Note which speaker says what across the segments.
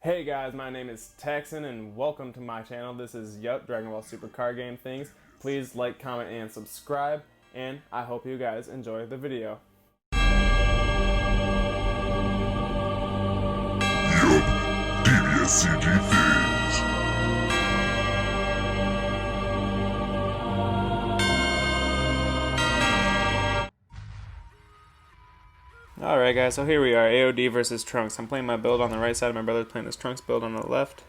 Speaker 1: Hey guys, my name is Texan and welcome to my channel. This is Dragon Ball Super Card Game Things. Please like, comment, and subscribe, and I hope you guys enjoy the video.
Speaker 2: DBSCG Things.
Speaker 1: Alright guys, so here we are, AOD versus Trunks. I'm playing my build on the right side, my brother's playing his Trunks build on the left.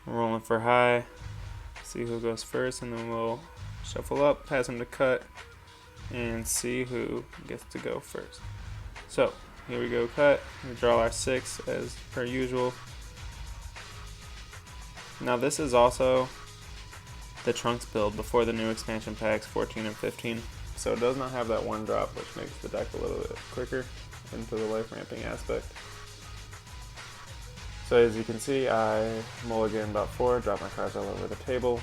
Speaker 1: I'm rolling for high, see who goes first, and then we'll shuffle up, pass him to cut, and see who gets to go first. So, here we go, cut. We draw our 6 as per usual. Now this is also the Trunks build before the new expansion packs 14 and 15. So it does not have that one drop, which makes the deck a little bit quicker into the life ramping aspect. So as you can see, I mulligan about 4, drop my cards all over the table.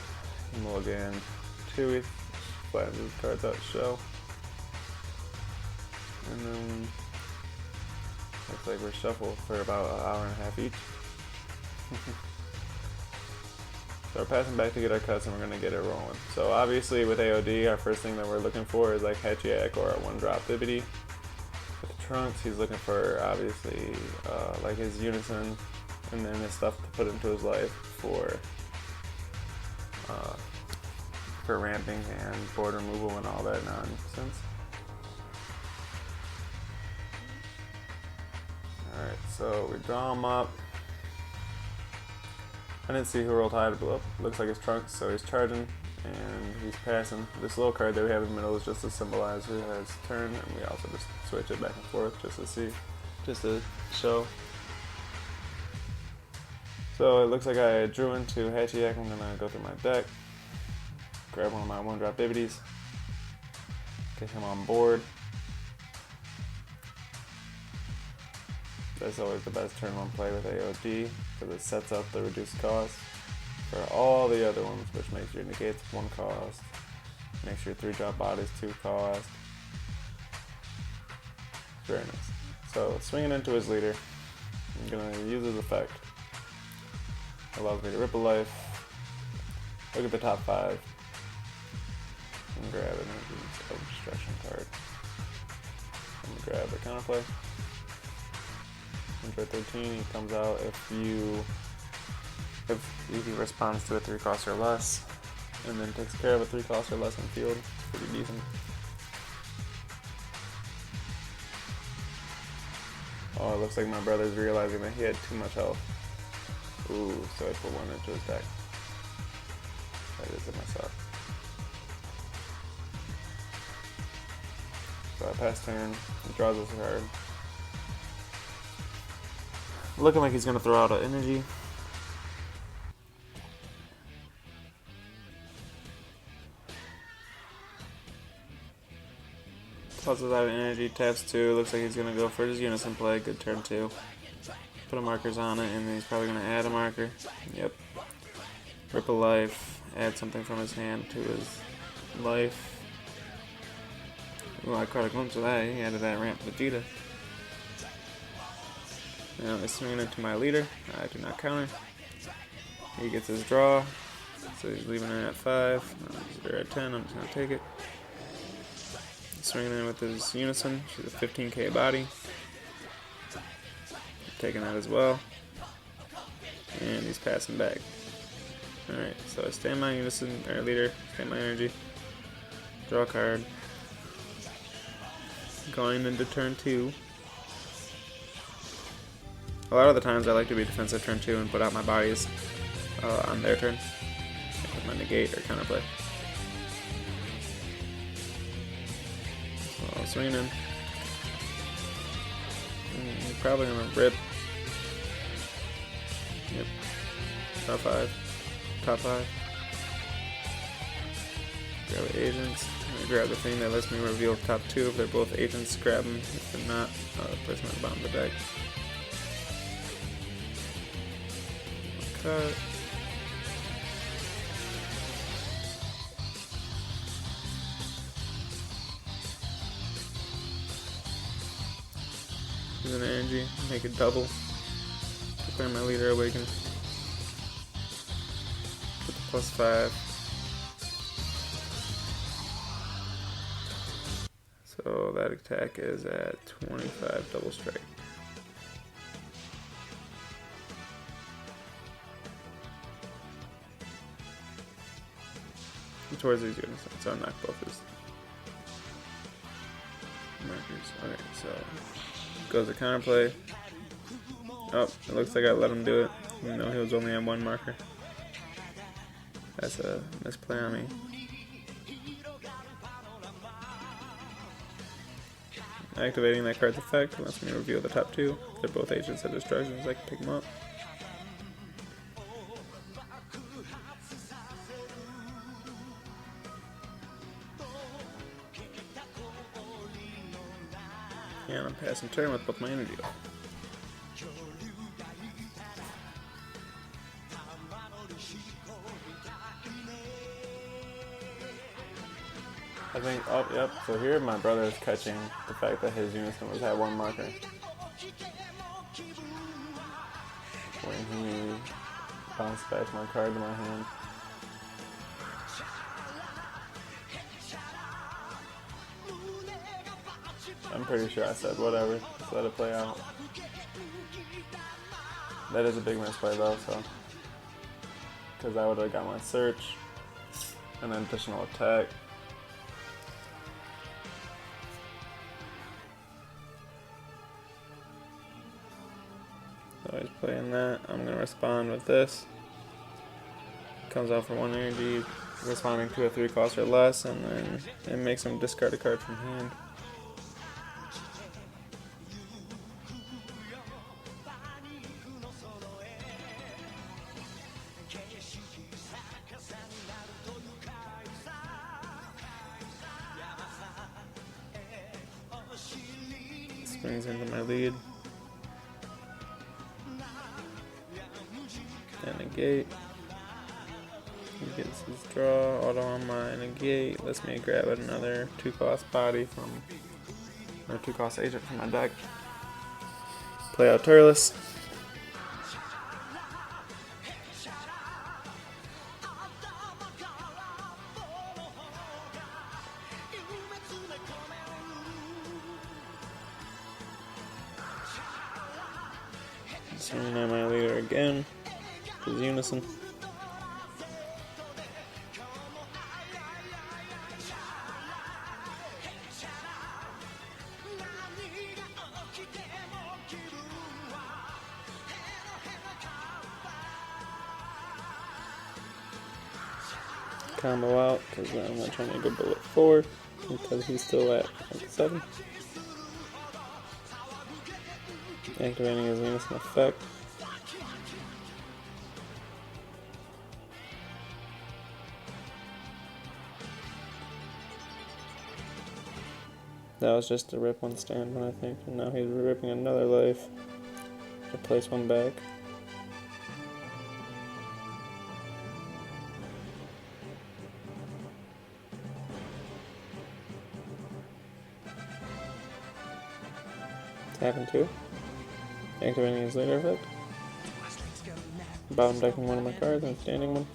Speaker 1: Mulligan 2, flatten these cards out show. And then looks like we're shuffled for about an hour and a half each. So we're passing back to get our cuts and we're going to get it rolling. So obviously with AOD, our first thing that we're looking for is like Hachiyak or a 1-drop Bibbidi. With Trunks, he's looking for obviously like his Unison and then his stuff to put into his life for ramping and board removal and all that nonsense. Alright, so we draw him up. I didn't see who rolled high to blow up. Looks like it's Trunks, so he's charging and he's passing. This little card that we have in the middle is just to symbolize who has turn, and we also just switch it back and forth just to see, just to show. So it looks like I drew into Hachiyak. I'm gonna go through my deck, grab one of my 1-drop Bibbidis, get him on board. That's always the best turn 1 play with AOD because it sets up the reduced cost for all the other ones, which makes your negates 1 cost, makes your 3-drop bodies 2 cost. Very nice. So swinging into his leader, I'm gonna use his effect. Allows me to Ripple Life, look at the top 5, and grab an energy of destruction card. And grab the counterplay. Enter 13, he comes out if he responds to a 3 cost or less, and then takes care of a 3 cost or less in field. Pretty decent. Oh, it looks like my brother's realizing that he had too much health. Ooh, so I put 1 into his deck. That is it myself. So I pass turn, he draws us a card. Looking like he's going to throw out an energy. Tosses out an energy, taps 2. Looks like he's going to go for his Unison play. Good turn 2. Put a markers on it, and then he's probably going to add a marker. Yep. Ripple Life. Add something from his hand to his life. Ooh, I caught a glimpse of that. He added that ramp Vegeta. Now I'm swinging into my leader. I do not counter. He gets his draw, so he's leaving it at 5. Or at 10. I'm just gonna take it. Swinging in with his Unison. She's a 15k body. Taking that as well. And he's passing back. Alright, so I stay in my Unison, or leader, stay in my energy. Draw a card. Going into turn 2. A lot of the times I like to be defensive turn 2 and put out my bodies on their turn with my negate or counterplay. So I'll swing in. And probably gonna rip. Yep. Top 5. Top 5. Grab the agents. I grab the thing that lets me reveal top 2 if they're both agents. Grab them. If they're not, place them at the bottom of the deck. Cut. Use an energy, make it double. Clear my leader awaken. With the +5. So that attack is at 25 double strike. Towards these units, so I'll knock both his markers. Okay, so goes to counterplay. Oh, it looks like I let him do it, even though he was only on one marker. That's a misplay on me. Activating that card's effect lets me reveal the top two. They're both agents of destruction, so I can pick them up. And I'm passing turn with both my energy off. I think, oh, yep, so here my brother is catching the fact that his unison was at one marker. When he bounced back my card to my hand. I'm pretty sure I said whatever, just let it play out. That is a big misplay though, so. Because I would have got my search and an additional attack. So he's playing that. I'm going to respond with this. Comes out for 1 energy, responding to a 3 cost or less, and then it makes him discard a card from hand. Swings into my lead. And negate. He gets his draw, auto on my negate. Lets me grab another 2-cost body from, or 2-cost agent from my deck. Play out Turles. Swinging on my leader again. His unison. Combo out because I'm not trying to go bullet 4 because he's still at like 7. Activating his unison effect. That was just to rip one stand one, I think, and now he's ripping another life to place one back. Tapping 2. Activating his leader effect. Bottom decking one of my cards and standing one.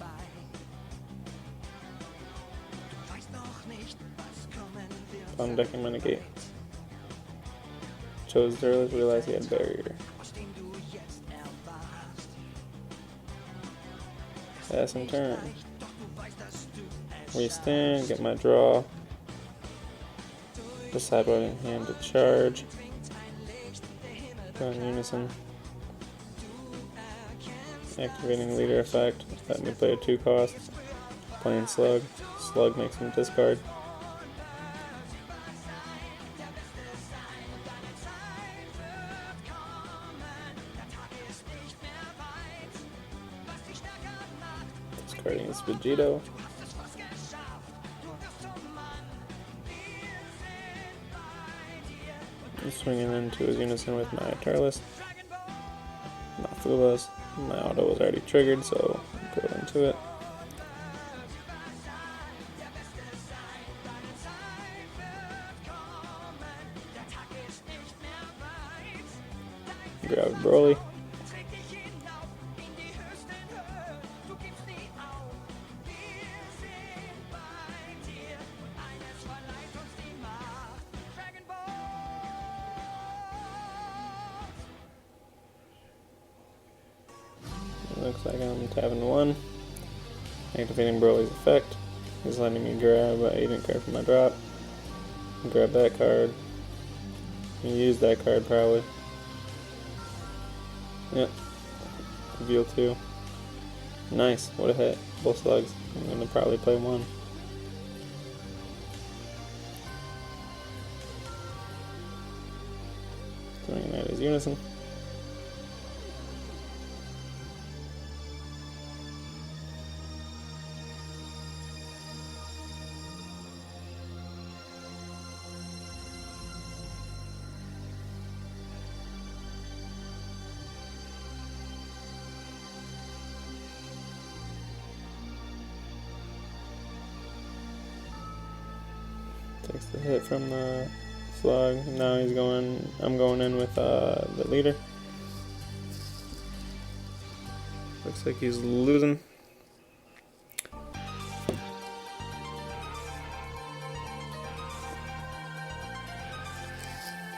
Speaker 1: Bottom decking my negate. Chose Turles, realized he had barrier. Pass and turn. Restand, get my draw. Decide what in hand to charge. Go in unison. Activating leader effect. Let me play a 2-cost. Playing slug. Slug makes him discard. Discarding his Vegito. Swinging into his unison with my Turles. Not foolish. My auto was already triggered, so go into it. Grab Broly. Looks like I'm tapping 1. Activating Broly's effect. He's letting me grab an agent card from my drop. Grab that card. And use that card probably. Yep. Reveal 2. Nice. What a hit. Both slugs. I'm gonna probably play 1. Swinging at his Unison. Takes the hit from the slug. Now he's going. I'm going in with the leader. Looks like he's losing.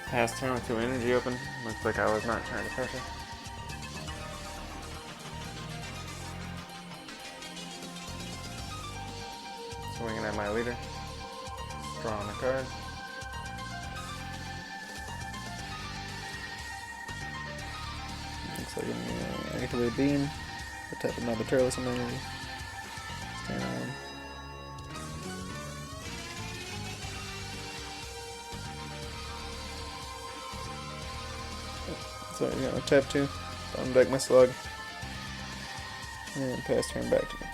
Speaker 1: Pass turn with 2 energy open. Looks like I was not trying to pressure. Swinging at my leader. Drawing a card. Looks like I'm gonna activate Beam. Tap another Turles on my energy. Stand on. So you're gonna tap 2. Undeck my slug. And pass turn back to me.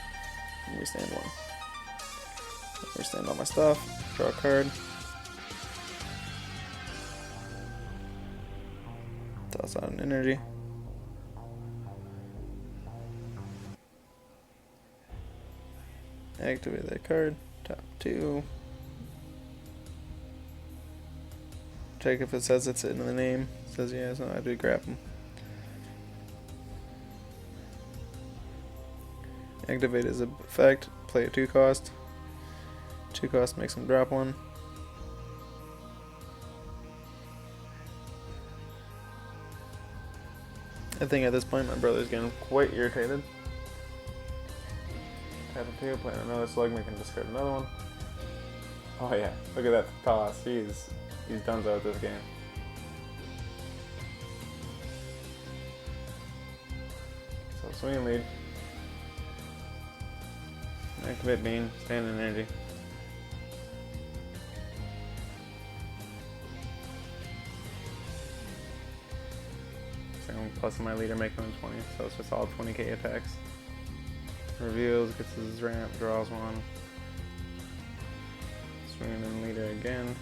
Speaker 1: Restand 1. Restand all my stuff. Draw a card. Toss out an energy. Activate that card. Top 2. Check if it says it's in the name. It says yeah, so I do grab them. Activate his effect. Play a 2 cost. 2 cost makes him drop 1. I think at this point my brother's getting quite irritated. Tap a 2, play another slug, make him discard another one. Oh yeah, look at that toss. He's donezo at this game. So swing and lead. Activate Beam, stand in energy. Plus my leader make him 20, so it's just all 20k attacks. Reveals, gets his ramp, draws 1. Swinging in leader again.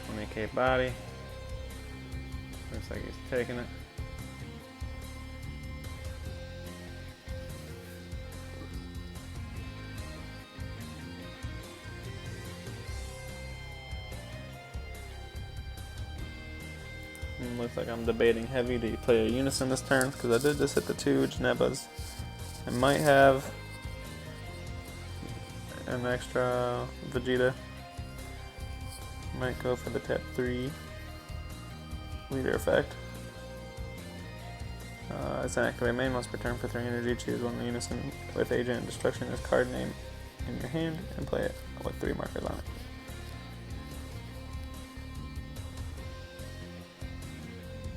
Speaker 1: 20k body. Looks like he's taking it. Looks like I'm debating heavy. Do you play a Unison this turn? Because I did just hit the 2 Genebas. I might have an extra Vegeta. Might go for the tap 3 leader effect. It's an activate main once per turn for 3 energy. Choose one Unison with Agent and Destruction as card name in your hand and play it with 3 markers on it.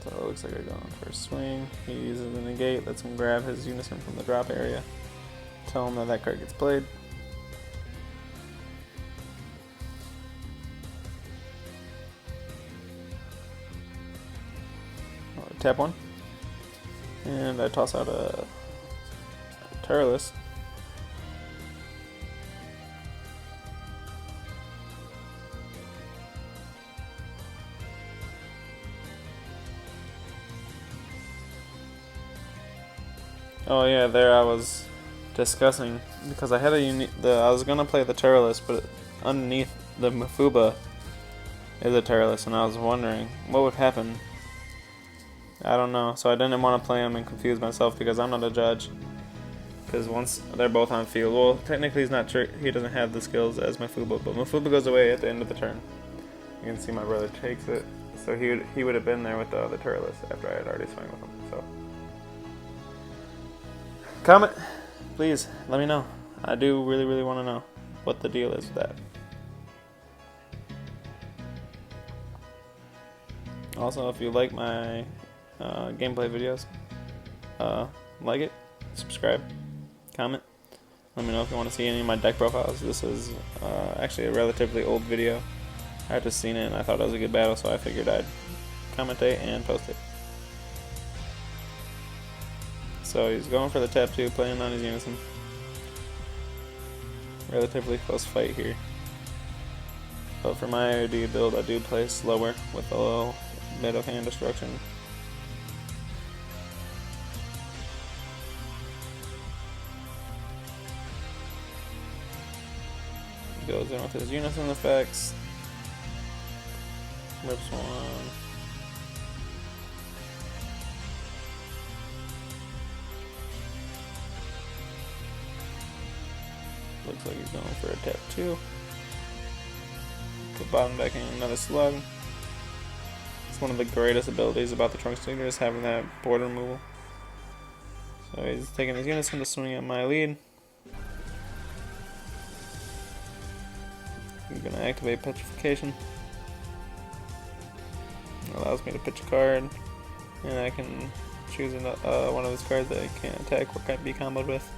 Speaker 1: So it looks like they're going for a swing. He uses the negate, lets him grab his Unison from the drop area. Tell him that that card gets played. Tap 1. And I toss out a Turles. Oh yeah, there I was discussing because I had I was gonna play the Turles, but underneath the Mafuba is a Turles, and I was wondering what would happen. I don't know, so I didn't want to play him and confuse myself because I'm not a judge. Because once they're both on field, well, technically he's not he doesn't have the skills as Mafuba, but Mafuba goes away at the end of the turn. You can see my brother takes it, so he would have been there with the other Turles after I had already swung with him. So Comment, please. Let me know. I do really want to know what the deal is with that. Also, if you like my gameplay videos, like it, subscribe, comment. Let me know if you want to see any of my deck profiles. This is actually a relatively old video. I just seen it and I thought it was a good battle, so I figured I'd commentate and post it. So he's going for the tap 2, playing on his Unison. Relatively close fight here. But for my AOD build, I do play slower with a little bit of hand destruction. He goes in with his Unison effects. Rips one. Looks like he's going for a tap 2. Put bottom deck in another slug. It's one of the greatest abilities about the Trunks Leader is having that border removal. So he's taking his Unison to swing at my lead. I'm gonna activate Petrification. It allows me to pitch a card, and I can choose one of his cards that I can attack or can be comboed with.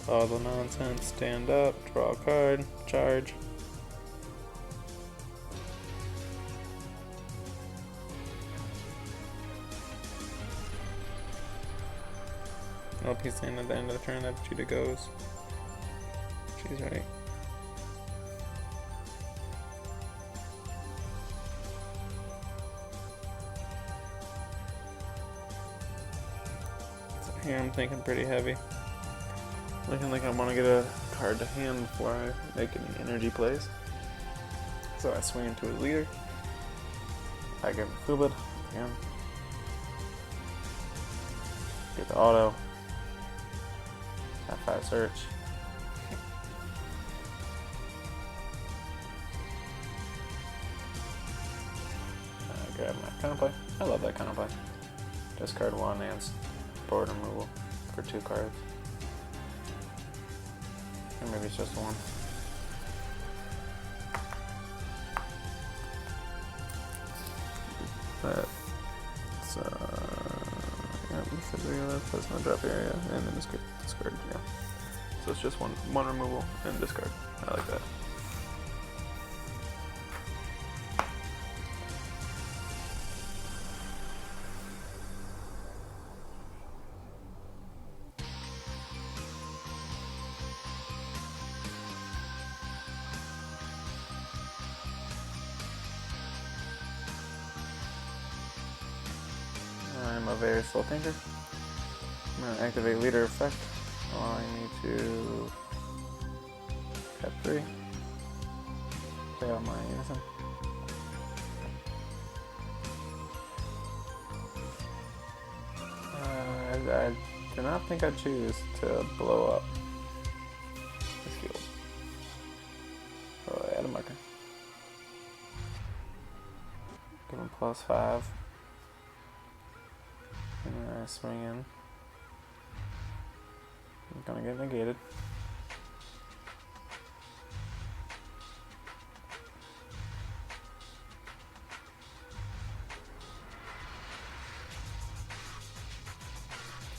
Speaker 1: All the nonsense, stand up, draw a card, charge. Nope, he's saying at the end of the turn that Vegeta goes. She's right. So here I'm thinking pretty heavy. Looking like I want to get a card to hand before I make any energy plays. So I swing into his leader. I give him Fubid. Again. Get the auto. F5 search. Grab my counterplay. I love that counterplay. Discard 1 and board removal for 2 cards. Or maybe it's just 1. That's yeah, place in the drop area and then discard, yeah. So it's just one removal and discard. I like that. I'm a very slow thinker. I'm going to activate leader effect, allowing me to tap 3, play out my Unison. I do not think I'd choose to blow up this field. So I add a marker. Give him +5. And then I swing in. I'm gonna get negated.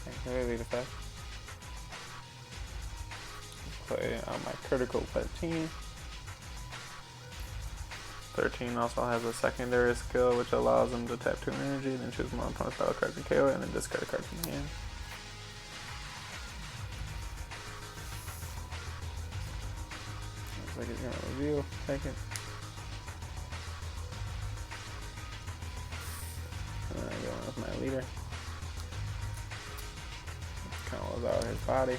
Speaker 1: Activate lead effect. Play on my critical 13. 13 also has a secondary skill which allows him to tap 2 energy, then choose one opponent's battle cards and KO it, and then discard a card from the hand. Looks like he's gonna reveal, take it. And then I go in with my leader. Cancels out his body.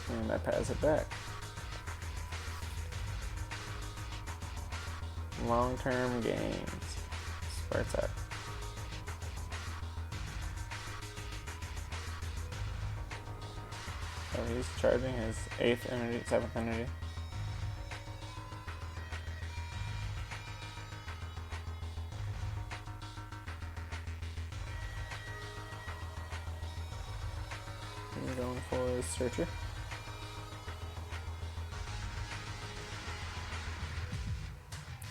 Speaker 1: And I pass it back. long-term gains. Spartak. So he's charging his 8th energy, 7th energy. He's going for his Searcher.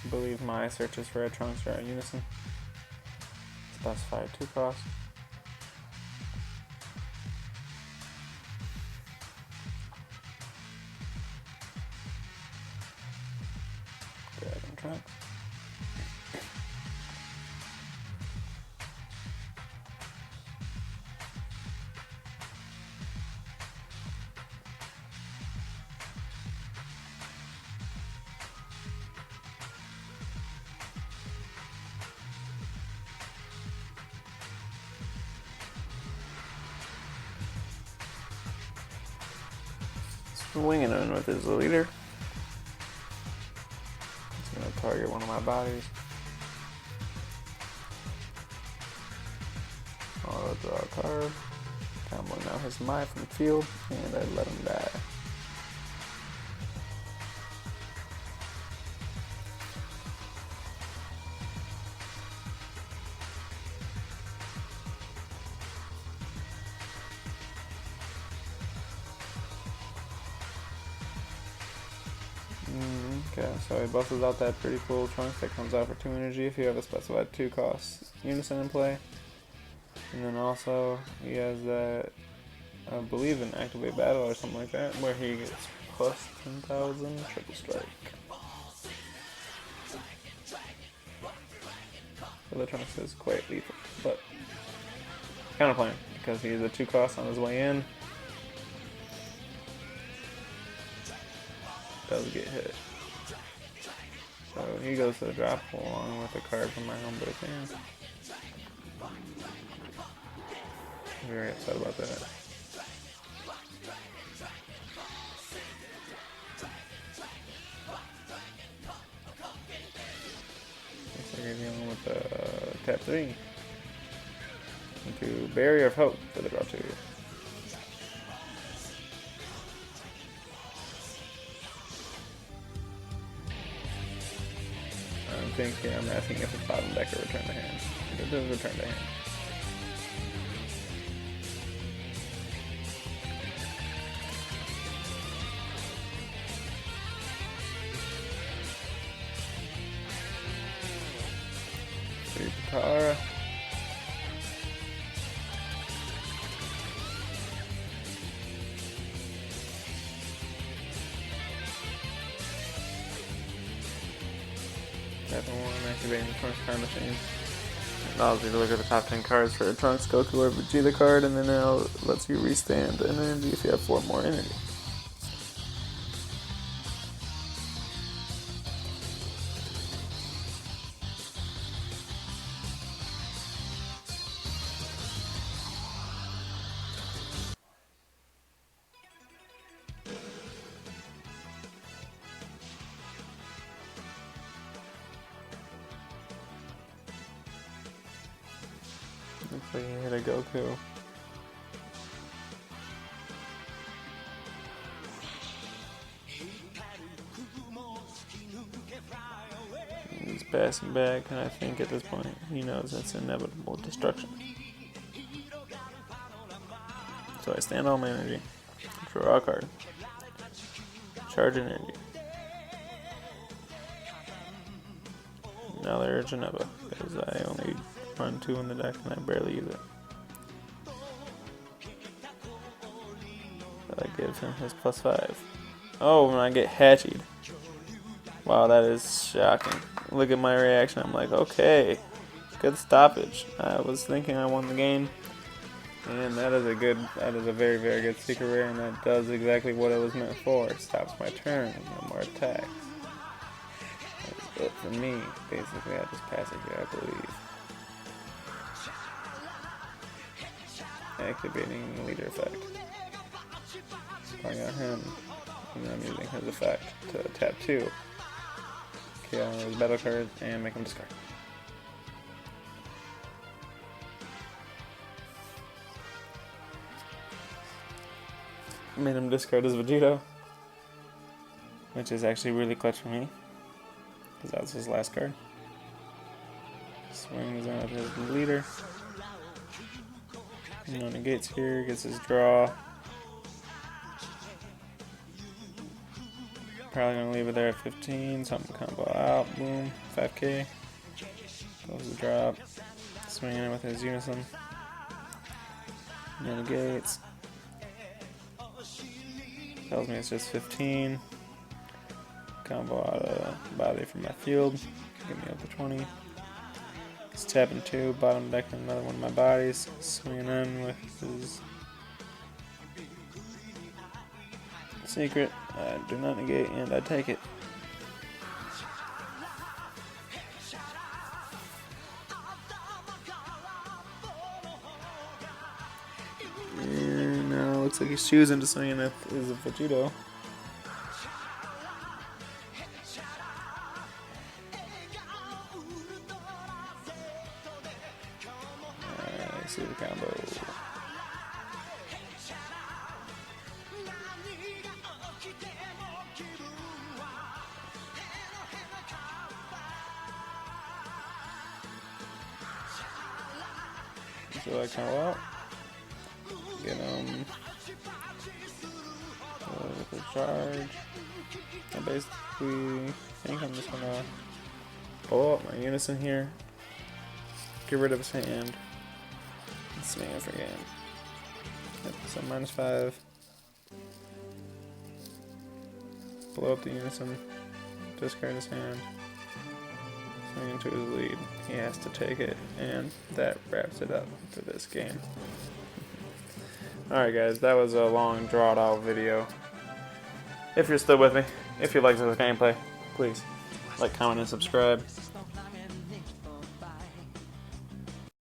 Speaker 1: I believe my searches for Red Trunks are at Unison. Specified 2 cost. Dragon Trunks. Swinging in with his leader. He's going to target one of my bodies. Auto draw a card. Comboing out his Mai from the field, and I let him die. Okay, so he buffs out that pretty cool Trunks that comes out for 2 energy if you have a specified 2 cost Unison in play. And then also he has that, I believe, an Activate Battle or something like that, where he gets plus 10,000 Triple Strike. So the Trunks is quite lethal, but kind of playing because he's a 2 cost on his way in. Does get hit. So he goes to the drop along with a card from my home base hand. Very upset about that. Looks like you're dealing with the tap 3 into Barrier of Hope for the drop 2. I'm asking if it's bottom deck or return to hand. It does return to hand. Free Patara. Activating the Trunks Time Machine. Allows you to look at the top 10 cards for a Trunks, Goku, or Vegeta card, and then it lets you restand an energy if you have 4 more energy. Looks like you hit a Goku. He's passing back, and I think at this point he knows that's inevitable destruction. So I stand all my energy, draw a card, charge an energy. Now there's Geneva, because I only run 2 in the deck and I barely use it. So that gives him his +5. Oh, and I get Hatchied. Wow, that is shocking. Look at my reaction. I'm like, okay, good stoppage. I was thinking I won the game, and that is a very, very good secret rare, and that does exactly what it was meant for. It stops my turn, no more attacks. That's it for me. Basically, I just pass it here, I believe. Activating the leader effect. I got him, and I'm using his effect to tap 2. XP on his battle card and make him discard. Made him discard his Vegito, which is actually really clutch for me, because that was his last card. Swings out his leader. No negates here, gets his draw. Probably gonna leave it there at 15, something combo out, boom, 5k. Close the drop, swinging it with his Unison. No negates. Tells me it's just 15. Combo out of body from my field. Get me up to 20. It's tapping 2, bottom decking another one of my bodies. Swinging in with his secret. I do not negate and I take it. And now looks like he's choosing to swing in with his Vegito. See the combo. So I come out, get him with the charge. I basically think I'm just gonna pull up my Unison here, get rid of his hand, and swing it for game. Yep, so -5. Blow up the Unison, discard his hand. Swing into his lead. He has to take it, and that wraps it up for this game. Alright guys, that was a long drawn out video. If you're still with me, if you liked this gameplay, please like, comment, and subscribe.